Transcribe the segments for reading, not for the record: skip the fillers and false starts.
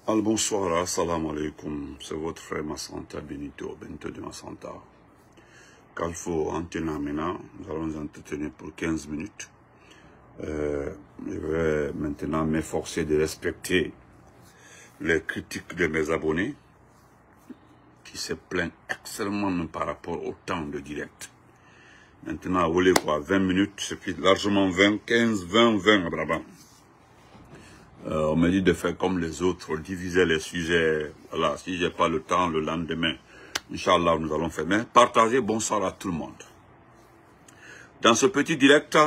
Bonsoir, assalamu alaikum. C'est votre frère Massanta Benito de Massanta. Calfo Antenamena, nous allons nous entretenir pour 15 minutes. Je vais maintenant m'efforcer de respecter les critiques de mes abonnés qui se plaignent extrêmement par rapport au temps de direct. Maintenant, vous voulez quoi, 20 minutes, c'est largement 20, 15, 20, 20, brabant. On me dit de faire comme les autres, diviser les sujets. Voilà, si j'ai pas le temps le lendemain, Inch'Allah, nous allons faire. Mais partagez, bonsoir à tout le monde. Dans ce petit direct,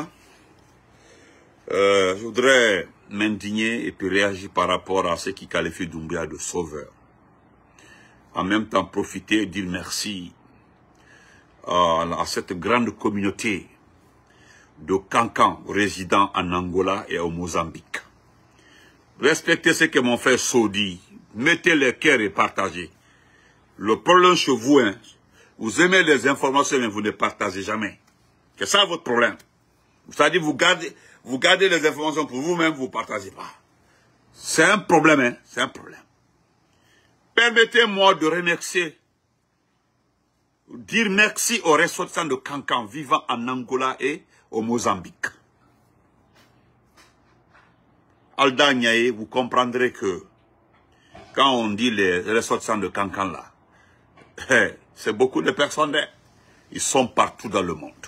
je voudrais m'indigner et puis réagir par rapport à ce qui qualifie Doumbouya de sauveur. En même temps, profiter et dire merci à cette grande communauté de Cancans résidant en Angola et au Mozambique. Respectez ce que mon frère Saudi. Mettez les cœurs et partagez. Le problème chez vous, hein, vous aimez les informations mais vous ne partagez jamais. C'est ça votre problème. C'est-à-dire vous gardez les informations pour vous-même, vous ne partagez pas. C'est un problème, hein, c'est un problème. Permettez-moi de remercier, dire merci aux ressortissants de Cancan vivant en Angola et au Mozambique. Alda Niaye, vous comprendrez que quand on dit les ressortissants de Cancan là, c'est beaucoup de personnes, ils sont partout dans le monde.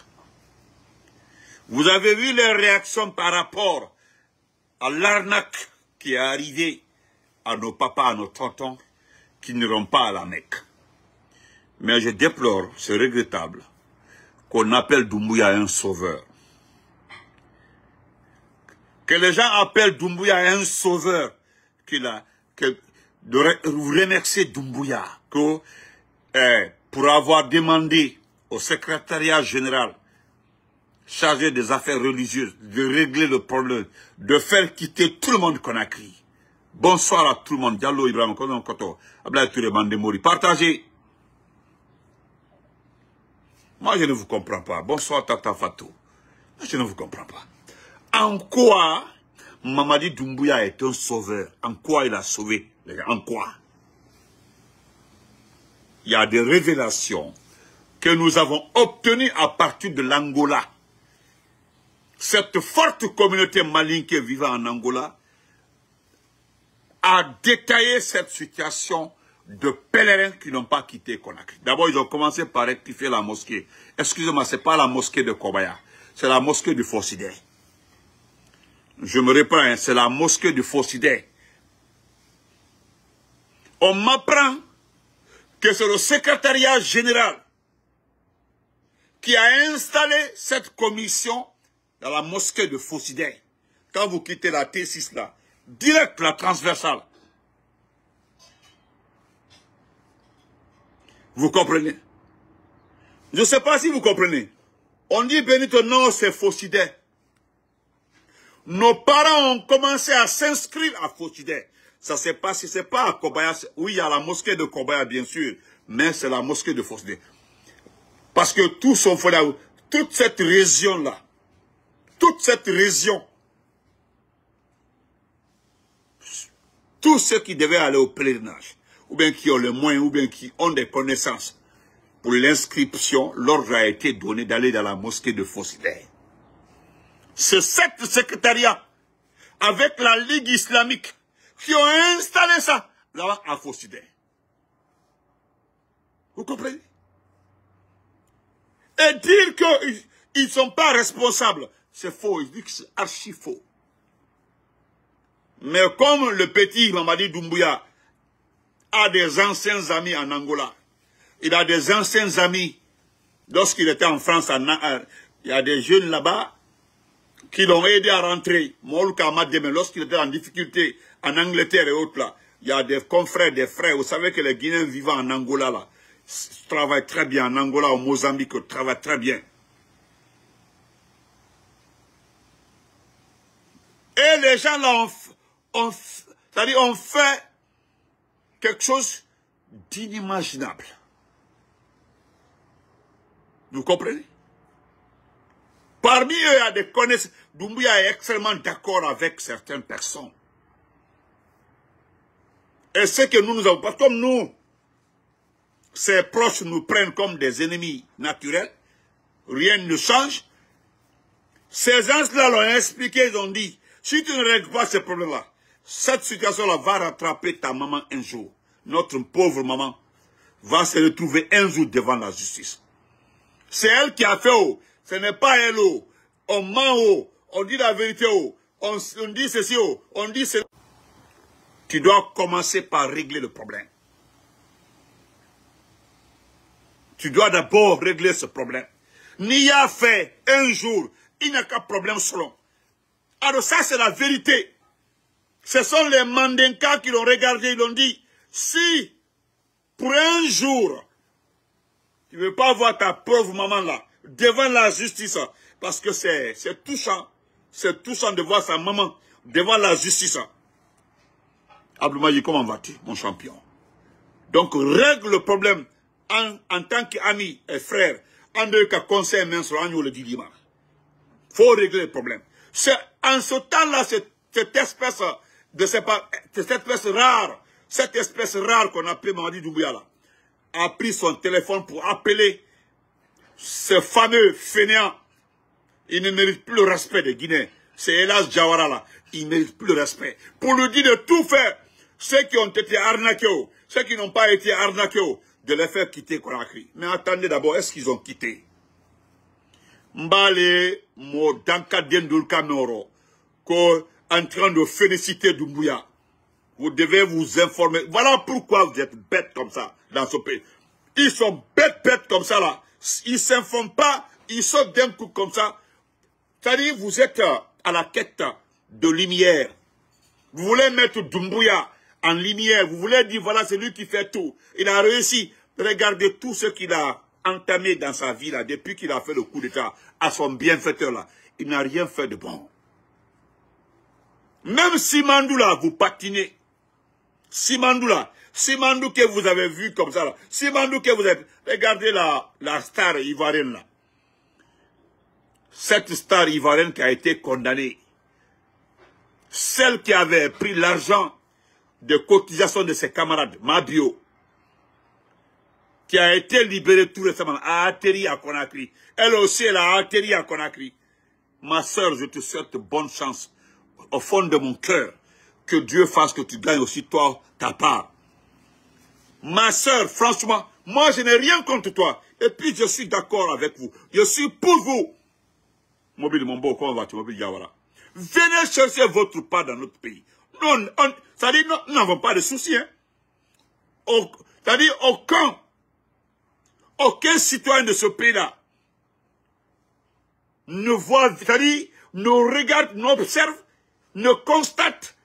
Vous avez vu les réactions par rapport à l'arnaque qui est arrivée à nos papas, à nos tontons, qui n'iront pas à la Mecque. Mais je déplore, c'est regrettable, qu'on appelle Doumbouya un sauveur. Que les gens appellent Doumbouya un sauveur, de remercier Doumbouya pour avoir demandé au secrétariat général chargé des affaires religieuses de régler le problème, de faire quitter tout le monde Conakry. Bonsoir à tout le monde. Diallo Ibrahim Koto, Ablaye Touré Mandemori. Partagez. Moi, je ne vous comprends pas. Bonsoir Tata Fatou. Je ne vous comprends pas. En quoi Mamadi Doumbouya est un sauveur? En quoi il a sauvé les gens? En quoi? Il y a des révélations que nous avons obtenues à partir de l'Angola. Cette forte communauté malinké vivant en Angola a détaillé cette situation de pèlerins qui n'ont pas quitté Conakry. D'abord, ils ont commencé par rectifier la mosquée. Excusez-moi, ce n'est pas la mosquée de Kobaya, c'est la mosquée du Fossidé. Je me reprends, c'est la mosquée du Fossidé. On m'apprend que c'est le secrétariat général qui a installé cette commission dans la mosquée de Fossidé. Quand vous quittez la T6 là, direct la transversale. Vous comprenez? Je ne sais pas si vous comprenez. On dit Benito, non, c'est Fossidé. Nos parents ont commencé à s'inscrire à Fossidé. Ça s'est passé, c'est pas à Kobaya. Oui, il y a la mosquée de Kobaya, bien sûr, mais c'est la mosquée de Fossidé. Parce que tous sont fondés, toute cette région-là, toute cette région, tous ceux qui devaient aller au pèlerinage, ou bien qui ont les moyens, ou bien qui ont des connaissances, pour l'inscription, l'ordre a été donné d'aller dans la mosquée de Fossidé. C'est cet secrétariat, avec la Ligue islamique, qui ont installé ça là-bas à Fossidé. Vous comprenez? Et dire qu'ils ne sont pas responsables, c'est faux, ils disent que c'est archi faux. Mais comme le petit Mamadi Doumbouya a des anciens amis en Angola, il a des anciens amis, lorsqu'il était en France, il y a des jeunes là-bas qui l'ont aidé à rentrer. Lorsqu'il était en difficulté en Angleterre et autres là, il y a des confrères, des frères. Vous savez que les Guinéens vivant en Angola là, travaillent très bien. En Angola, au Mozambique, ils travaillent très bien. Et les gens là ont fait quelque chose d'inimaginable. Vous comprenez? Parmi eux, il y a des connaissances. Doumbouya est extrêmement d'accord avec certaines personnes. Et ce que nous avons, parce que comme nous, ces proches nous prennent comme des ennemis naturels, rien ne change. Ces gens-là l'ont expliqué, ils ont dit, si tu ne règles pas ces problèmes-là, cette situation-là va rattraper ta maman un jour. Notre pauvre maman va se retrouver un jour devant la justice. C'est elle qui a fait, oh, ce n'est pas elle, oh. On ment, oh, on dit la vérité, oh, on dit ceci, oh, on dit cela. Tu dois commencer par régler le problème. Tu dois d'abord régler ce problème. N'y a fait un jour, il n'y a qu'un problème selon. Alors ça, c'est la vérité. Ce sont les Mandinkas qui l'ont regardé, ils l'ont dit, si, pour un jour, tu ne veux pas voir ta pauvre maman là, devant la justice, parce que c'est touchant de voir sa maman devant la justice. Abdoulaye, comment vas-tu, mon champion? Donc, règle le problème en tant qu'ami et frère, en deux cas conseil mince, le dilima. Faut régler le problème. En ce temps-là, cette espèce rare qu'on appelle Mamadi Doumbouya là, a pris son téléphone pour appeler ce fameux fainéant. Il ne mérite plus le respect des Guinéens. C'est Elas Jawara là. Il ne mérite plus le respect. Pour lui dire de tout faire, ceux qui ont été arnaqués, ceux qui n'ont pas été arnaqués, de les faire quitter Conakry. Mais attendez d'abord, est-ce qu'ils ont quitté? Mbale, mo danka dendulka moro, en train de féliciter Doumbouya. Vous devez vous informer. Voilà pourquoi vous êtes bêtes comme ça dans ce pays. Ils sont bêtes comme ça là. Ils ne s'informent pas, ils sautent d'un coup comme ça. C'est-à-dire vous êtes à la quête de lumière. Vous voulez mettre Doumbouya en lumière. Vous voulez dire voilà c'est lui qui fait tout. Il a réussi. Regardez tout ce qu'il a entamé dans sa vie là depuis qu'il a fait le coup d'état à son bienfaiteur là. Il n'a rien fait de bon. Même Simandou là, vous patinez. Simandou là, Simandou que vous avez vu comme ça là, Simandou que vous êtes, regardez la star ivoirienne là. Cette star ivoirienne qui a été condamnée, celle qui avait pris l'argent de cotisation de ses camarades, Mabio, qui a été libérée tout récemment, a atterri à Conakry. Elle aussi, elle a atterri à Conakry. Ma soeur, je te souhaite bonne chance au fond de mon cœur. Que Dieu fasse que tu gagnes aussi toi ta part. Ma soeur, franchement, moi je n'ai rien contre toi. Et puis je suis d'accord avec vous. Je suis pour vous. Mobile Mombo, comment vas-tu, Mobile Yawara? Venez chercher votre part dans notre pays. Non, c'est-à-dire, nous n'avons pas de soucis. Hein? C'est-à-dire, aucun citoyen de ce pays-là ne voit, c'est-à-dire, nous regarde, nous observe, ne constate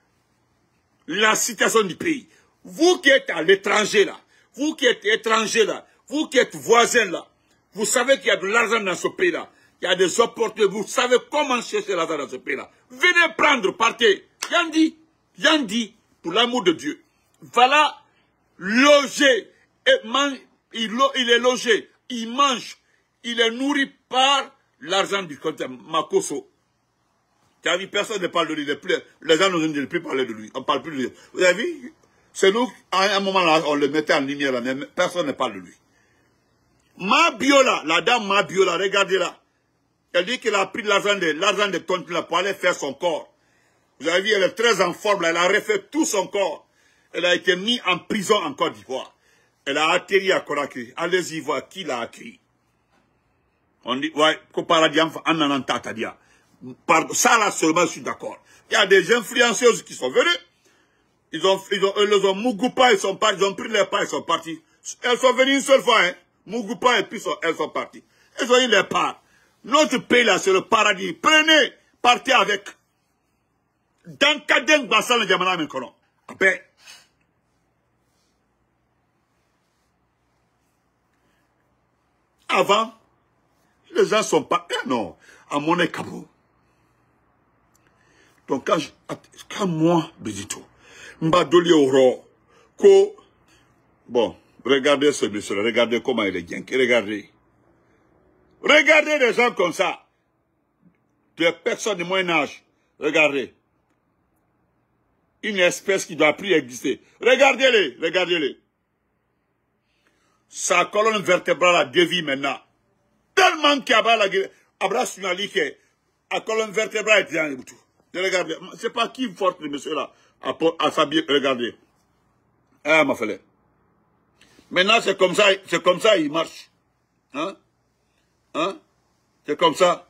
la situation du pays. Vous qui êtes à l'étranger là, vous qui êtes étranger là, vous qui êtes voisin là, vous savez qu'il y a de l'argent dans ce pays là, il y a des opportunités, vous savez comment chercher l'argent dans ce pays là. Venez prendre, partez. Yandi, pour l'amour de Dieu. Voilà, logé, il est logé, il mange, il est nourri par l'argent du compte Makoso. Tu as vu, personne ne parle de lui. Les gens ne veulent plus parler de lui. On ne parle plus de lui. Vous avez vu? C'est nous, à un moment là, on le mettait en lumière là, mais personne ne parle de lui. Mabiola, la dame Mabiola, regardez là. Elle dit qu'elle a pris l'argent de tonton là pour aller faire son corps. Vous avez vu, elle est très en forme là, elle a refait tout son corps. Elle a été mise en prison en Côte d'Ivoire. Elle a atterri à Conakry. Allez-y voir qui l'a accueilli. On dit, ouais, Koparadiam, Ananantatadia. Ça là seulement je suis d'accord. Il y a des influenceuses qui sont venues. Ils les ont Mougoupa, ils sont partis, ils ont pris les pas, ils sont partis. Elles sont venues une seule fois, hein. Mougoupa et puis elles sont parties. Elles ont eu les parts. Notre pays là, c'est le paradis. Prenez, partez avec. Dans Kadeng Bassan le Diamana Menkono. Ben. Avant, les gens sont pas. Non, à mon Kabo. Donc quand moi, Bédito, Mbadoli Oro, bon, regardez ce monsieur, regardez comment il est bien, regardez. Regardez des gens comme ça, des personnes de moyen âge, regardez. Une espèce qui doit plus exister. Regardez-les, regardez-les. Sa colonne vertébrale a dévié maintenant. Tellement qu'il y a la Abra Sunali qui est la colonne vertébrale est en tout. Regardez, c'est pas qui force le monsieur là à s'habiller. Regardez. Ah, ma frère. Maintenant, c'est comme ça, il marche. Hein? Hein? C'est comme ça,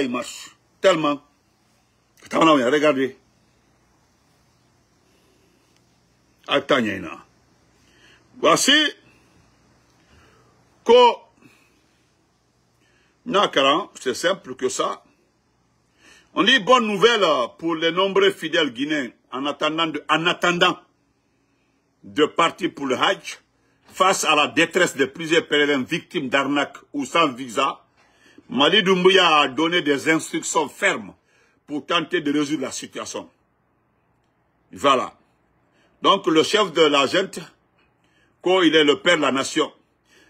il marche. Tellement. Regardez. Attendez, voici que Nakaran, c'est simple que ça. On dit bonne nouvelle pour les nombreux fidèles guinéens en attendant de partir pour le Hajj face à la détresse de plusieurs pèlerins victimes d'arnaques ou sans visa. Madi Doumbouya a donné des instructions fermes pour tenter de résoudre la situation. Voilà. Donc le chef de la junte, quand il est le père de la nation,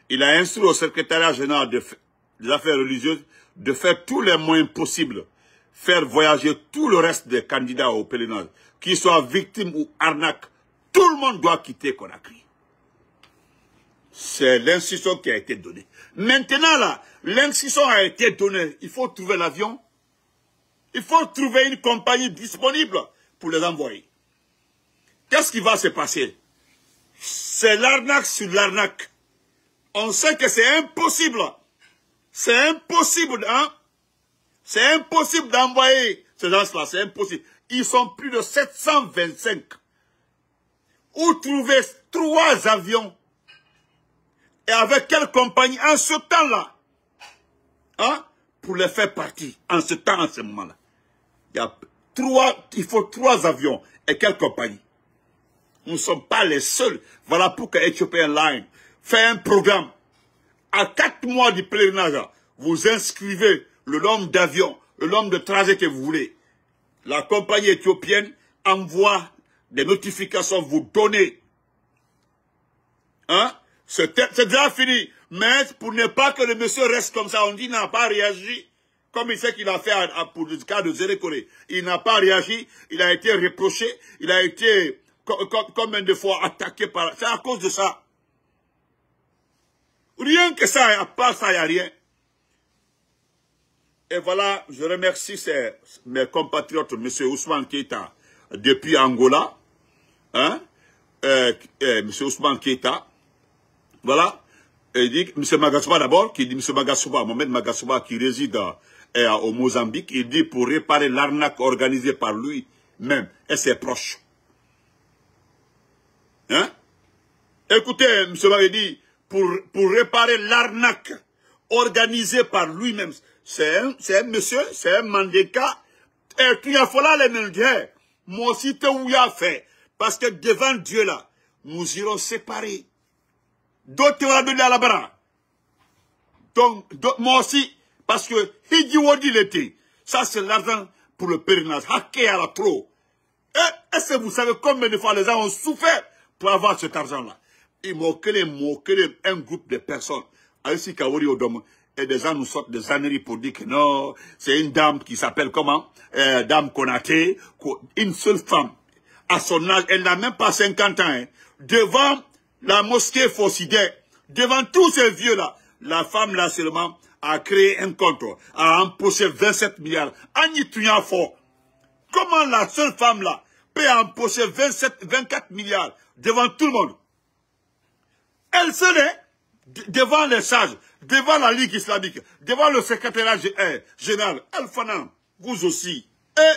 il a instruit au secrétariat général des affaires religieuses de faire tous les moyens possibles, faire voyager tout le reste des candidats au pèlerinage, qu'ils soient victimes ou arnaques, tout le monde doit quitter Conakry. C'est l'instruction qui a été donnée. Maintenant là, l'instruction a été donnée, il faut trouver l'avion, il faut trouver une compagnie disponible pour les envoyer. Qu'est-ce qui va se passer? C'est l'arnaque sur l'arnaque. On sait que c'est impossible. C'est impossible, hein? C'est impossible d'envoyer ces gens-là, c'est impossible. Ils sont plus de 725. Où trouver 3 avions? Et avec quelle compagnie en ce temps-là? Hein? Pour les faire partir en ce temps, en ce moment-là. Il faut 3 avions. Et quelle compagnie? Nous ne sommes pas les seuls. Voilà pourquoi Ethiopian Line fait un programme. À 4 mois du pèlerinage, vous inscrivez le nombre d'avions, le nombre de trajets que vous voulez. La compagnie éthiopienne envoie des notifications, vous donnez. Hein? C'est déjà fini. Mais pour ne pas que le monsieur reste comme ça, on dit qu'il n'a pas réagi. Comme il sait qu'il a fait pour le cas de Zérékoré. Il n'a pas réagi, il a été reproché, il a été combien de fois attaqué par... C'est à cause de ça. Rien que ça, à part ça, il n'y a rien. Et voilà, je remercie mes compatriotes, M. Ousmane Keita, depuis Angola. Hein? M. Ousmane Keita. Voilà. Et il dit, M. Magasuba d'abord, qui dit M. Magasuba, Mohamed Magasuba, qui réside au Mozambique, il dit pour réparer l'arnaque organisée par lui-même et ses proches. Hein? Écoutez, M. Magasuba dit, pour réparer l'arnaque organisée par lui-même, c'est un monsieur, c'est un mandeka, et tu as fait là les mêmes. Moi aussi, tu as fait. Parce que devant Dieu là, nous irons séparer. D'autres vont donner à la barre. Donc, moi aussi, parce que Hidiwodi l'été, ça c'est l'argent pour le pèlerinage, hacké à la trop. Est-ce que vous savez combien de fois les gens ont souffert pour avoir cet argent-là? Ils moquaient un groupe de personnes. Ici, Kawori Odom, et des gens nous sortent des âneries pour dire que non, c'est une dame qui s'appelle comment? Dame Konaté, une seule femme. À son âge, elle n'a même pas 50 ans, hein, devant la mosquée Fossidé, devant tous ces vieux-là, la femme là seulement a créé un compte, a empoché 27 milliards. Comment la seule femme là peut empocher 24 milliards devant tout le monde? Elle serait devant les sages, devant la Ligue islamique, devant le secrétariat général, Al-Fanan, vous aussi. Et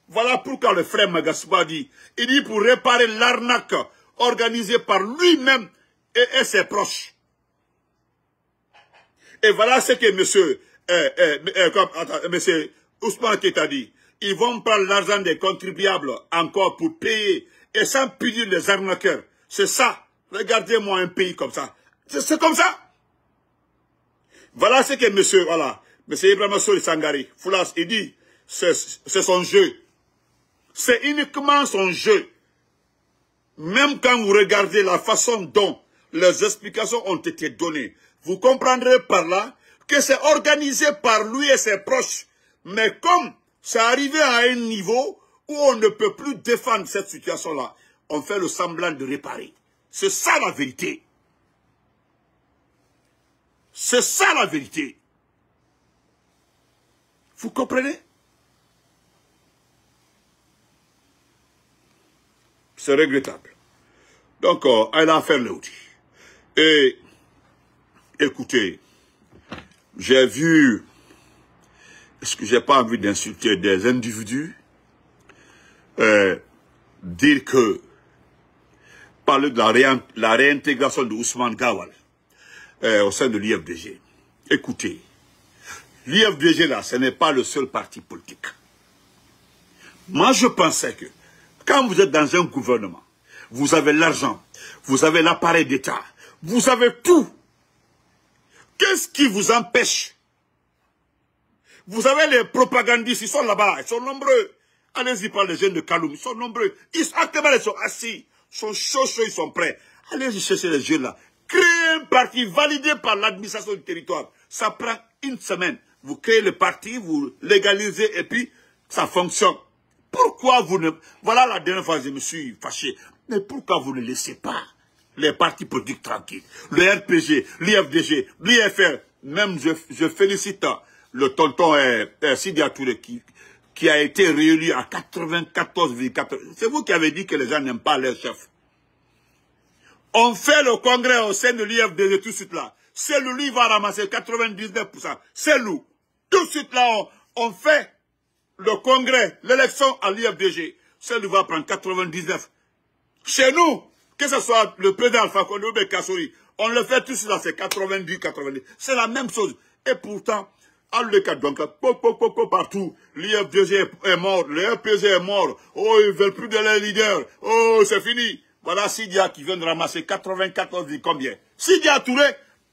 voilà pourquoi le frère Magasuba dit, il dit pour réparer l'arnaque organisée par lui-même et ses proches. Et voilà ce que monsieur Ousmane Keita dit. Ils vont prendre l'argent des contribuables encore pour payer et sans punir les arnaqueurs. C'est ça. Regardez-moi un pays comme ça. C'est comme ça. Voilà ce que monsieur Ibrahima Soli Sangari, Foulas, il dit, c'est son jeu. C'est uniquement son jeu. Même quand vous regardez la façon dont les explications ont été données, vous comprendrez par là que c'est organisé par lui et ses proches. Mais comme c'est arrivé à un niveau où on ne peut plus défendre cette situation-là, on fait le semblant de réparer. C'est ça la vérité. C'est ça la vérité. Vous comprenez? C'est regrettable. Donc, elle a fait l'outil. Et, écoutez, j'ai vu, est-ce que j'ai pas envie d'insulter des individus, dire que, parler de la réintégration de Ousmane Gawal au sein de l'IFDG. Écoutez, l'IFDG là, ce n'est pas le seul parti politique. Moi, je pensais que, quand vous êtes dans un gouvernement, vous avez l'argent, vous avez l'appareil d'État, vous avez tout. Qu'est-ce qui vous empêche? Vous avez les propagandistes, ils sont là-bas, ils sont nombreux. Allez-y par les jeunes de Kaloum, ils sont nombreux. Actuellement, ils sont assis, ils sont chauds, ils sont prêts. Allez-y chercher les jeunes là. Créez un parti validé par l'administration du territoire. Ça prend une semaine. Vous créez le parti, vous légalisez et puis ça fonctionne. Pourquoi vous ne... Voilà la dernière fois je me suis fâché. Mais pourquoi vous ne laissez pas les partis politiques tranquilles? Le RPG, l'IFDG, l'IFR. Même je félicite le tonton Sidia Touré qui a été réélu à 94,4. C'est vous qui avez dit que les gens n'aiment pas leur chef. On fait le congrès au sein de l'IFDG tout de suite là. C'est lui va ramasser 99%. C'est nous. Tout de suite là, on fait le congrès, l'élection à l'IFDG. C'est lui va prendre 99. Chez nous, que ce soit le président Alpha Condé ou Kassori, on le fait tout de suite là, c'est 90. C'est la même chose. Et pourtant, à l'ECAD, donc, partout, l'IFDG est mort, le RPG est mort. Oh, ils veulent plus de leur leader. Oh, c'est fini. Voilà Sidia qui vient de ramasser 94, combien? Sidia Touré,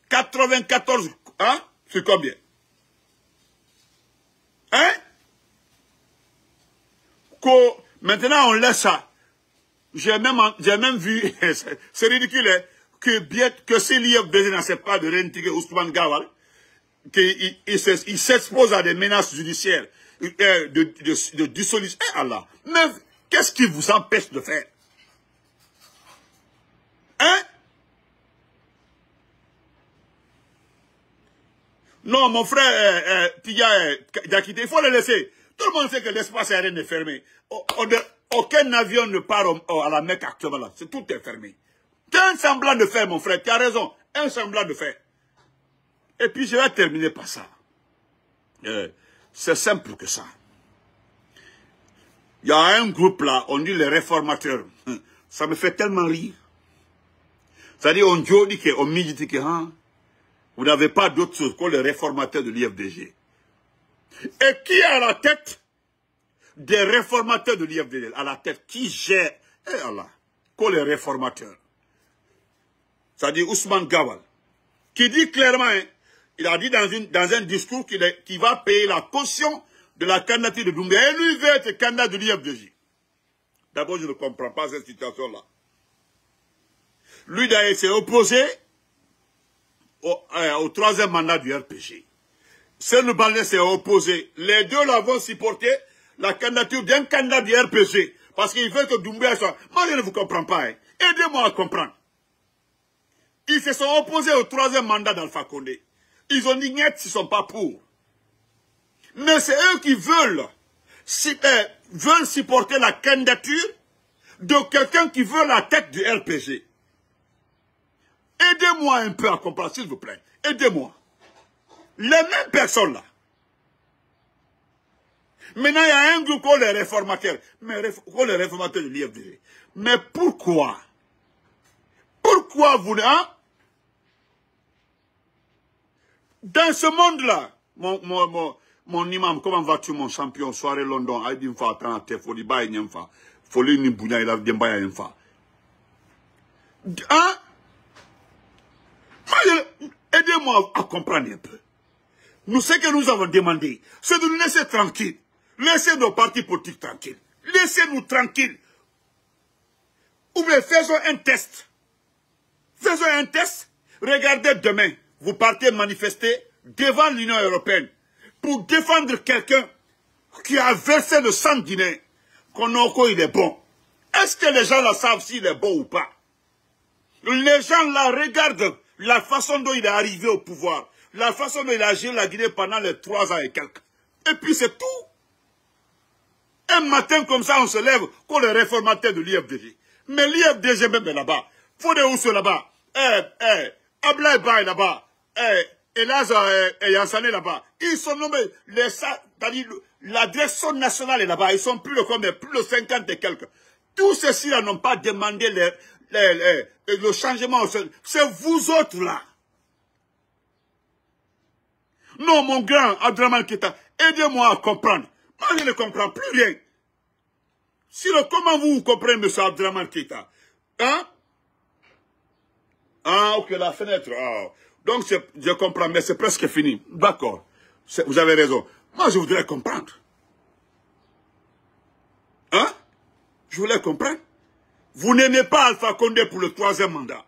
94, hein? C'est combien? Hein? Maintenant, on laisse ça. J'ai même vu, c'est ridicule, hein, que si l'IFDG n'accepte pas de réintégrer Ousmane Gawal, qu'il s'expose à des menaces judiciaires, de dissolution. Eh Allah, mais qu'est-ce qui vous empêche de faire? Hein? Non, mon frère Tiga Diakité, il faut le laisser. Tout le monde sait que l'espace aérien est fermé. Aucun avion ne part à la Mecque actuellement là. Tout est fermé. Tu as un semblant de faire, mon frère. Tu as raison. Un semblant de faire. Et puis je vais terminer par ça. C'est simple que ça. Il y a un groupe là, on dit les réformateurs. Ça me fait tellement rire. C'est-à-dire, on dit que vous n'avez pas d'autre chose que les réformateurs de l'IFDG. Et qui est à la tête des réformateurs de l'IFDG? À la tête, qui gère? Eh Allah, que les réformateurs. C'est-à-dire Ousmane Gawal, qui dit clairement, hein, il a dit dans un discours qu'il va payer la caution de la candidature de Doumbouya. Et lui veut être candidat de l'IFDG. D'abord, je ne comprends pas cette situation-là. Lui, d'ailleurs, s'est opposé au troisième mandat du RPG. Seul Balé s'est opposé. Les deux là vont supporter la candidature d'un candidat du RPG. Parce qu'il veut que Doumbouya soit... Moi, je ne vous comprends pas. Hein. Aidez-moi à comprendre. Ils se sont opposés au troisième mandat d'Alpha Condé. Ils ont dit net, ils ne sont pas pour. Mais c'est eux qui veulent supporter la candidature de quelqu'un qui veut la tête du RPG. Aidez-moi un peu à comprendre, s'il vous plaît. Aidez-moi. Les mêmes personnes là. Maintenant, il y a un groupe qu'on les réformateurs. Qu'on les réformateurs de l'IFDG. Mais pourquoi? Pourquoi vous... Hein? Dans ce monde-là, mon imam, comment vas-tu, mon champion, soirée London, aidez-moi à te foli baye nyemfa. Foli ni bounya il a dembaya nyemfa. Hein? Aidez-moi à comprendre un peu. Nous, ce que nous avons demandé, c'est de nous laisser tranquilles. Laissez nos partis politiques tranquilles. Laissez-nous tranquilles. Ou bien faisons un test. Faisons un test. Regardez demain, vous partez manifester devant l'Union européenne pour défendre quelqu'un qui a versé le sang guinéen, Konoko, il est bon. Est-ce que les gens là savent s'il est bon ou pas? Les gens là regardent la façon dont il est arrivé au pouvoir, la façon dont il a géré la Guinée pendant les 3 ans et quelques. Et puis c'est tout. Un matin comme ça, on se lève comme les réformateurs de l'IFDG. Mais l'IFDG même est là-bas. Fodé Ousso là-bas. Ablaye Ba est là-bas. Elaz et Yansane là-bas. Ils sont nommés, la direction nationale est là-bas. Ils sont plus de 50 et quelques. Tous ceux-ci n'ont pas demandé le changement. C'est vous autres là. Non, mon grand Abdraman Keïta, aidez-moi à comprendre. Moi, je ne comprends plus rien. Comment vous comprenez, M. Abdraman Keïta? Hein? Ah, ok, la fenêtre. Ah. Donc, je comprends, mais c'est presque fini. D'accord. Vous avez raison. Moi, je voudrais comprendre. Hein? Je voulais comprendre. Vous n'aimez pas Alpha Condé pour le 3e mandat.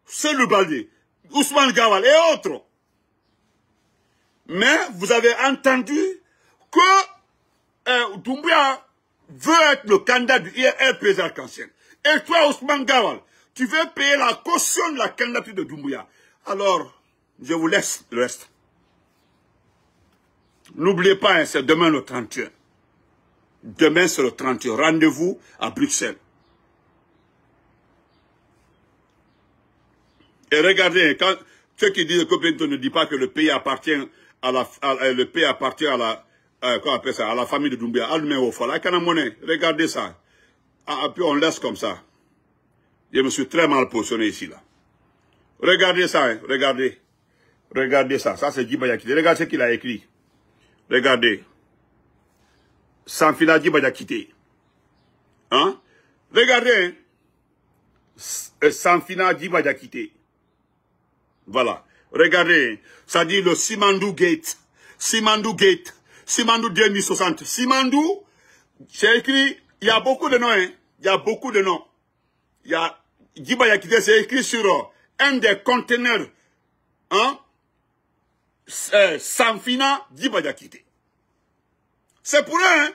C'est le Baldé, Ousmane Gawal et autres. Mais vous avez entendu que Doumbouya veut être le candidat du RPS Arc-en-Ciel. Et toi, Ousmane Gawal, tu veux payer la caution de la candidature de Doumbouya. Alors, je vous laisse le reste. N'oubliez pas, hein, c'est demain le 31. Demain, c'est le 31. Rendez-vous à Bruxelles. Et regardez, quand ceux qui disent que Bento ne dit pas que le pays appartient à la comment on appelle ça, à la famille de Doumbouya. Regardez ça. Puis on laisse comme ça. Je me suis très mal positionné ici, là. Regardez ça, hein, regardez. Regardez ça. Ça, c'est Djiba Diakité. Regardez ce qu'il a écrit. Regardez. Sanfina Djiba Diakité. Hein? Regardez, hein. Sanfina Djiba Diakité. Voilà. Regardez. Ça dit le Simandou Gate. Simandou Gate. Simandou 2060. Simandou, c'est écrit, il y a beaucoup de noms, hein. Il y a beaucoup de noms. Il y a Djiba Diakité, c'est écrit sur un des conteneurs, hein, Sanfina Djiba Diakité. C'est pour eux, hein.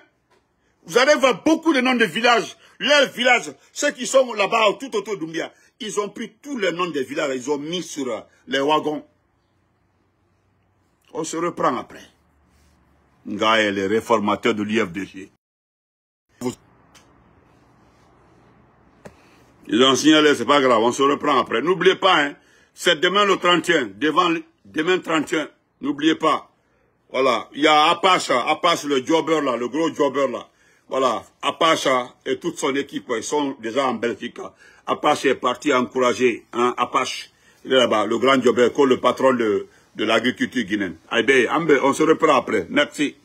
Vous allez voir beaucoup de noms de villages, leurs villages, ceux qui sont là-bas tout autour d'Oumbia. Ils ont pris tous les noms des villages, ils ont mis sur les wagons. On se reprend après. Ngaye, les réformateurs de l'IFDG. Ils ont signalé, c'est pas grave, on se reprend après. N'oubliez pas, hein, c'est demain le 31, demain 31, n'oubliez pas. Voilà, il y a Apache le jobber là, le gros jobber là. Voilà, Apache et toute son équipe, ils sont déjà en Belgique. Apache est parti encourager, hein, Apache, il est là-bas, le grand jobber, le patron de l'agriculture guinéenne. Aïe, on se reprend après, merci.